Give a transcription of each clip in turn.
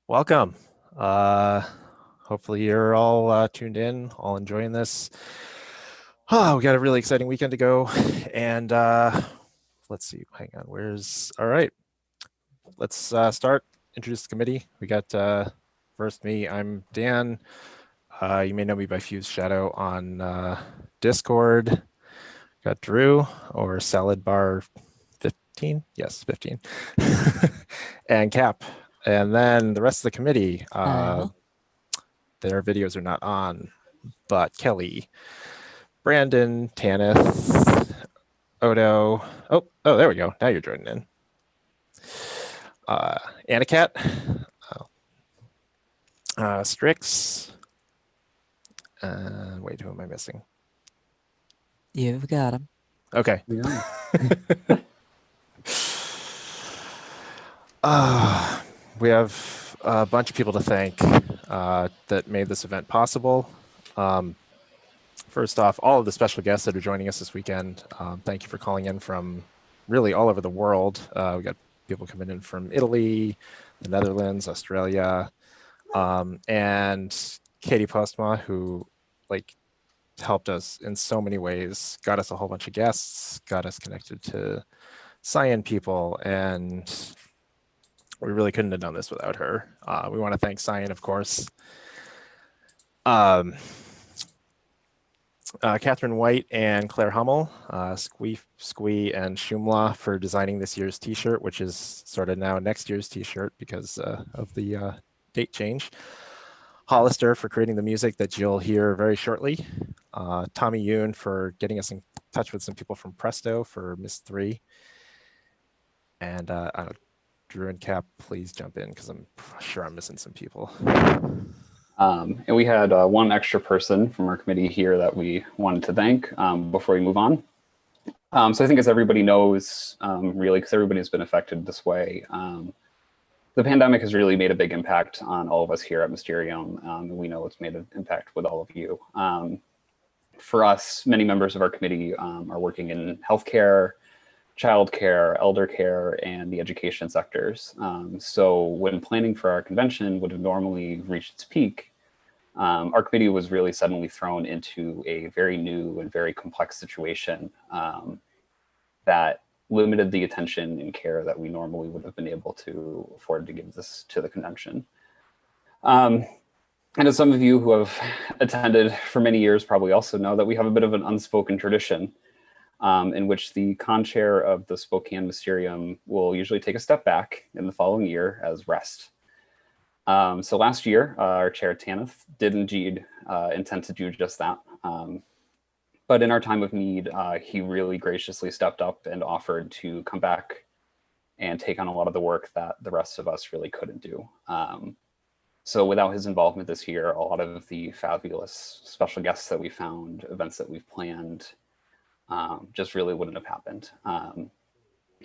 Welcome. Hopefully you're all tuned in, all enjoying this. Oh, we got a really exciting weekend to go. And let's see, hang on, all right. Let's start, introduce the committee. We got first me, I'm Dan. You may know me by Fuse Shadow on Discord. Got Drew, or Salad Bar 15? Yes, 15. And Cap. And then the rest of the committee, their videos are not on, but Kelly, Brandon, Tanith, Odo. Oh, there we go. Now you're joining in. Anacat, Strix. Wait, who am I missing? You've got him. Okay. Yeah. We have a bunch of people to thank that made this event possible. First off, all of the special guests that are joining us this weekend, thank you for calling in from really all over the world. We got people coming in from Italy, the Netherlands, Australia, and Katie Postma, who helped us in so many ways, got us a whole bunch of guests, got us connected to Cyan people, and we really couldn't have done this without her. We want to thank Cyan, of course. Catherine White and Claire Hummel, Squee and Shumla for designing this year's t-shirt, which is sort of now next year's t-shirt because of the date change. Hollister for creating the music that you'll hear very shortly. Tommy Yoon for getting us in touch with some people from Presto for Miss 3. And Drew and Cap, please jump in because I'm sure I'm missing some people. And we had one extra person from our committee here that we wanted to thank before we move on. So I think as everybody knows, really, because everybody's been affected this way, the pandemic has really made a big impact on all of us here at Mysterium. And we know it's made an impact with all of you. For us, many members of our committee are working in healthcare, childcare, elder care, and the education sectors. So when planning for our convention would have normally reached its peak, our committee was really suddenly thrown into a very new and very complex situation that limited the attention and care that we normally would have been able to afford to give this to the convention. And as some of you who have attended for many years probably also know that we have a bit of an unspoken tradition in which the con-chair of the Spokane Mysterium will usually take a step back in the following year as rest. So last year, our chair, Tanith, did indeed intend to do just that. But in our time of need, he really graciously stepped up and offered to come back and take on a lot of the work that the rest of us really couldn't do. So without his involvement this year, a lot of the fabulous special guests that we found, events that we've planned, just really wouldn't have happened.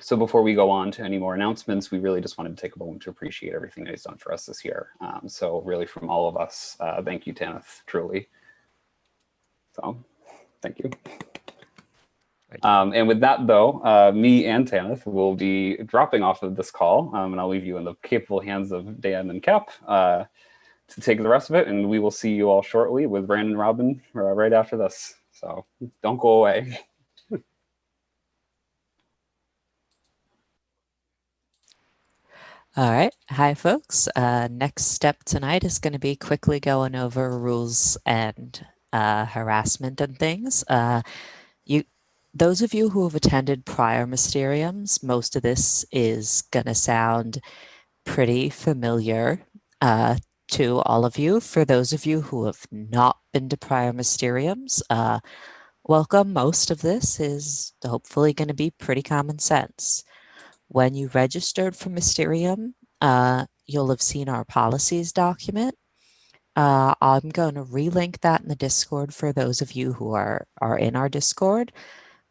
So before we go on to any more announcements, we really just wanted to take a moment to appreciate everything that he's done for us this year. So really from all of us, thank you, Tanith, truly. So thank you. And with that, though, me and Tanith will be dropping off of this call, and I'll leave you in the capable hands of Dan and Cap to take the rest of it, and we will see you all shortly with Brandon and Robin right after this. So don't go away. All right. Hi, folks. Next step tonight is going to be quickly going over rules and harassment and things. Those of you who have attended prior Mysteriums, most of this is going to sound pretty familiar to all of you. For those of you who have not been to prior Mysteriums, welcome. Most of this is hopefully going to be pretty common sense. When you registered for Mysterium, you'll have seen our policies document. I'm going to relink that in the Discord for those of you who are in our Discord.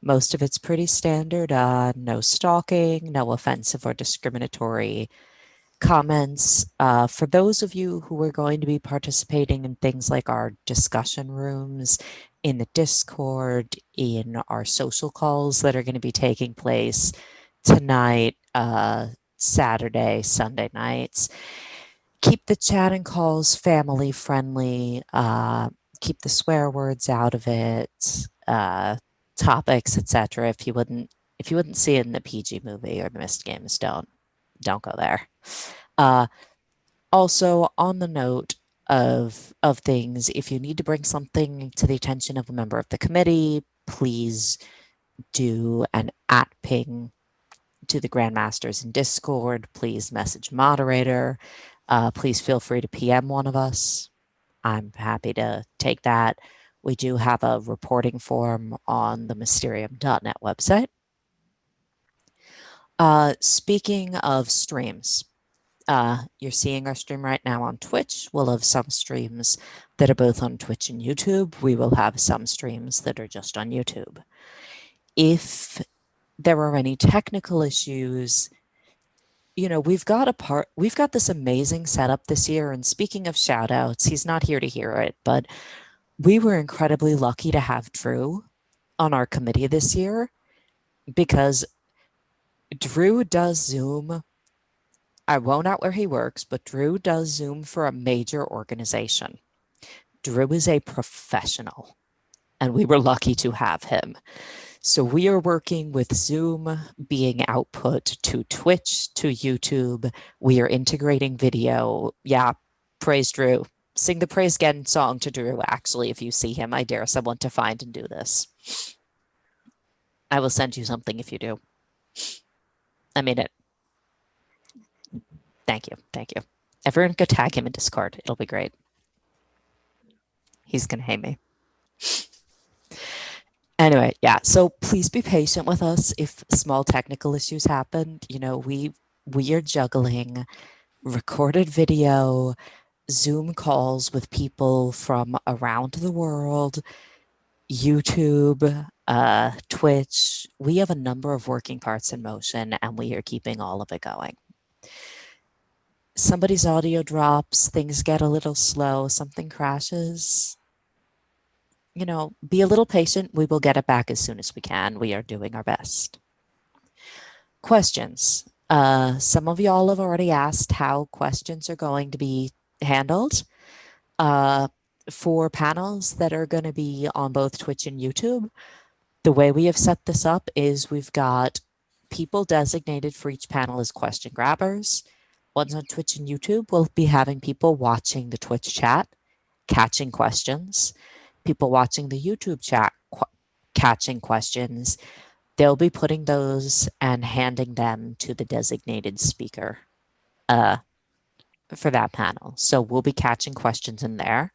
Most of it's pretty standard. No stalking, no offensive or discriminatory comments. For those of you who are going to be participating in things like our discussion rooms, in the Discord, in our social calls that are going to be taking place tonight, Saturday, Sunday nights, keep the chat and calls family friendly. Keep the swear words out of it. Topics, etc. If you wouldn't see it in the PG movie or the Mist Games, don't go there. Also, on the note of things, if you need to bring something to the attention of a member of the committee, please do an @ping to the Grandmasters in Discord. Please message moderator. Please feel free to PM one of us. I'm happy to take that. We do have a reporting form on the Mysterium.net website. Speaking of streams, you're seeing our stream right now on Twitch. We'll have some streams that are both on Twitch and YouTube. We will have some streams that are just on YouTube. If there are any technical issues, we've got this amazing setup this year. And speaking of shout outs, he's not here to hear it, but we were incredibly lucky to have Drew on our committee this year because Drew does Zoom. I won't out where he works, but Drew does Zoom for a major organization. Drew is a professional, and we were lucky to have him. So we are working with Zoom being output to Twitch, to YouTube. We are integrating video. Yeah, praise Drew. Sing the Praise Again song to Drew, actually, if you see him. I dare someone to find and do this. I will send you something if you do. I mean it. Thank you. Thank you. Everyone go tag him in Discord. It'll be great. He's going to hate me. Anyway, yeah. So please be patient with us if small technical issues happen. We are juggling recorded video, Zoom calls with people from around the world, YouTube, Twitch. We have a number of working parts in motion, and we are keeping all of it going. Somebody's audio drops, things get a little slow, something crashes. Be a little patient. We will get it back as soon as we can. We are doing our best. Questions. Some of y'all have already asked how questions are going to be handled. For panels that are going to be on both Twitch and YouTube, the way we have set this up is we've got people designated for each panel as question grabbers. Ones on Twitch and YouTube will be having people watching the Twitch chat, catching questions. People watching the YouTube chat, catching questions. They'll be putting those and handing them to the designated speaker for that panel. So we'll be catching questions in there.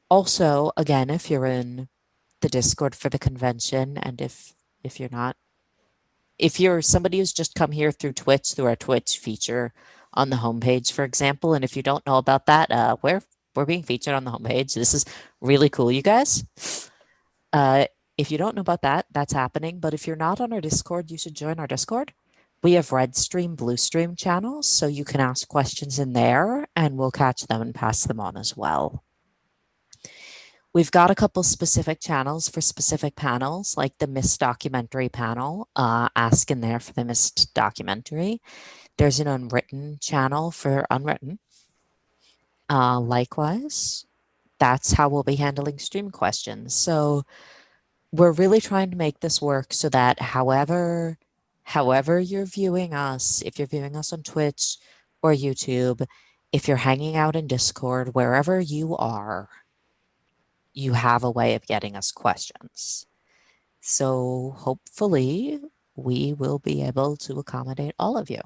Also, again, if you're in the Discord for the convention, and if you're not, if you're somebody who's just come here through Twitch, through our Twitch feature on the homepage, for example, and if you don't know about that, we're being featured on the homepage. This is really cool, you guys. If you don't know about that, that's happening. But if you're not on our Discord, you should join our Discord. We have red stream, blue stream channels, so you can ask questions in there and we'll catch them and pass them on as well. We've got a couple specific channels for specific panels, like the Mist documentary panel. Ask in there for the Mist documentary. There's an unwritten channel for unwritten. Likewise, that's how we'll be handling stream questions. So we're really trying to make this work so that however you're viewing us, if you're viewing us on Twitch or YouTube, if you're hanging out in Discord, wherever you are, you have a way of getting us questions. So hopefully we will be able to accommodate all of you.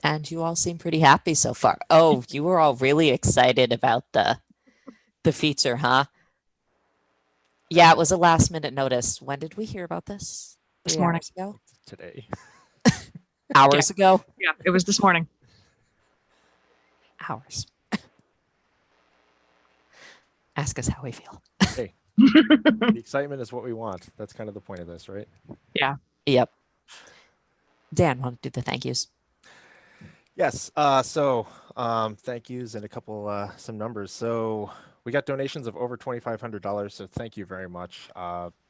And you all seem pretty happy so far. Oh, you were all really excited about the feature, huh? Yeah, it was a last minute notice. When did we hear about this? This 3 morning. hours ago? Today. Hours ago? Yeah, it was this morning. Hours. Ask us how we feel. Hey, the excitement is what we want. That's kind of the point of this, right? Yeah. Yep. Dan, want to do the thank yous? Yes. So thank yous and a couple some numbers. So we got donations of over $2,500. So thank you very much.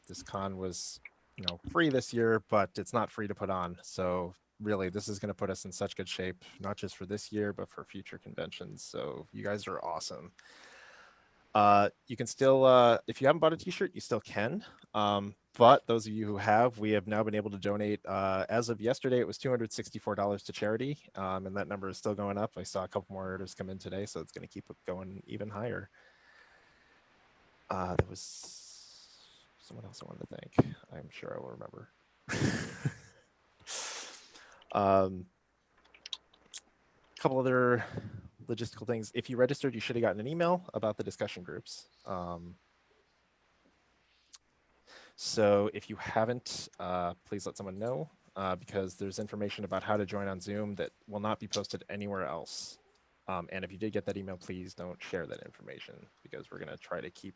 This con was, free this year, but it's not free to put on. So really, this is going to put us in such good shape, not just for this year, but for future conventions. So you guys are awesome. You can still, if you haven't bought a t-shirt, you still can. But those of you who have, we have now been able to donate. As of yesterday, it was $264 to charity, and that number is still going up. I saw a couple more orders come in today, so it's going to keep going even higher. There was someone else I wanted to thank. I'm sure I will remember. Couple other logistical things. If you registered, you should have gotten an email about the discussion groups. So if you haven't, please let someone know, because there's information about how to join on Zoom that will not be posted anywhere else. And if you did get that email, please don't share that information, because we're going to try to keep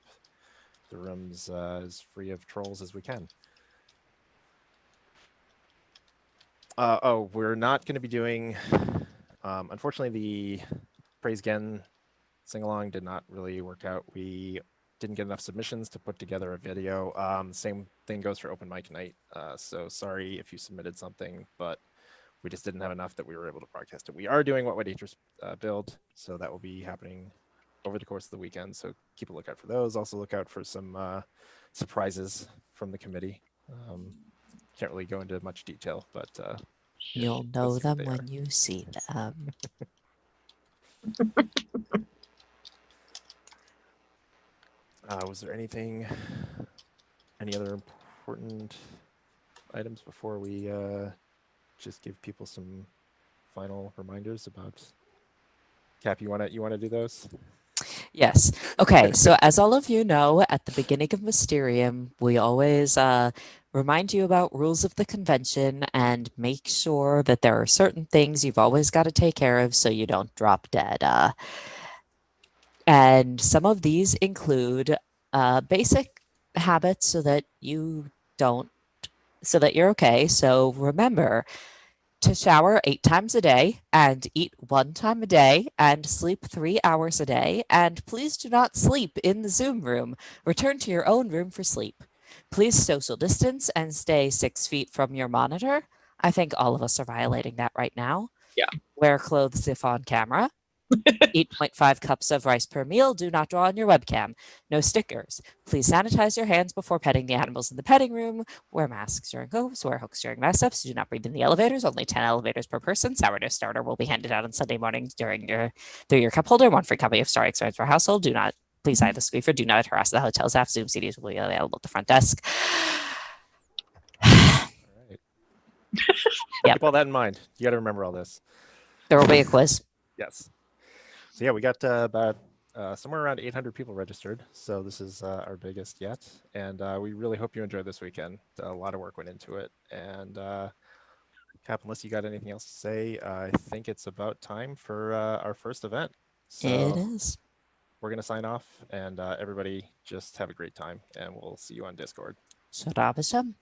the rooms as free of trolls as we can. Oh, we're not going to be doing, unfortunately, the Praise Again sing-along did not really work out. We didn't get enough submissions to put together a video. Same thing goes for open mic night. So sorry if you submitted something, but we just didn't have enough that we were able to broadcast it. We are doing What Would Haters Build, so that will be happening over the course of the weekend. So keep a lookout for those. Also look out for some surprises from the committee. Can't really go into much detail, but You'll know them when you see them. Was there any other important items before we just give people some final reminders about? Cap, you want to do those? Yes. Okay. So as all of you know, at the beginning of Mysterium, we always remind you about rules of the convention and make sure that there are certain things you've always got to take care of so you don't drop dead. And some of these include basic habits so that you don't, so that you're okay. So remember to shower 8 times a day and eat 1 time a day and sleep 3 hours a day. And please do not sleep in the Zoom room. Return to your own room for sleep. Please social distance and stay 6 feet from your monitor. I think all of us are violating that right now. Yeah. Wear clothes if on camera. Eat 0.5 cups of rice per meal. Do not draw on your webcam. No stickers. Please sanitize your hands before petting the animals in the petting room. Wear masks during hooks. Wear hooks during mess ups. Do not breathe in the elevators. Only 10 elevators per person. Sourdough starter will be handed out on Sunday mornings through your cup holder. 1 free copy of Star Experience per household. Do not, please hide the squeaker. Do not harass the hotel staff. Zoom CDs will be available at the front desk. All right. Yep. Keep all that in mind. You got to remember all this. There will be a quiz. Yes. So yeah, we got about somewhere around 800 people registered. So this is our biggest yet. And we really hope you enjoyed this weekend. A lot of work went into it. And Cap, unless you got anything else to say, I think it's about time for our first event. So It is. we're going to sign off, and everybody just have a great time, and we'll see you on Discord. Shut up, Hashem.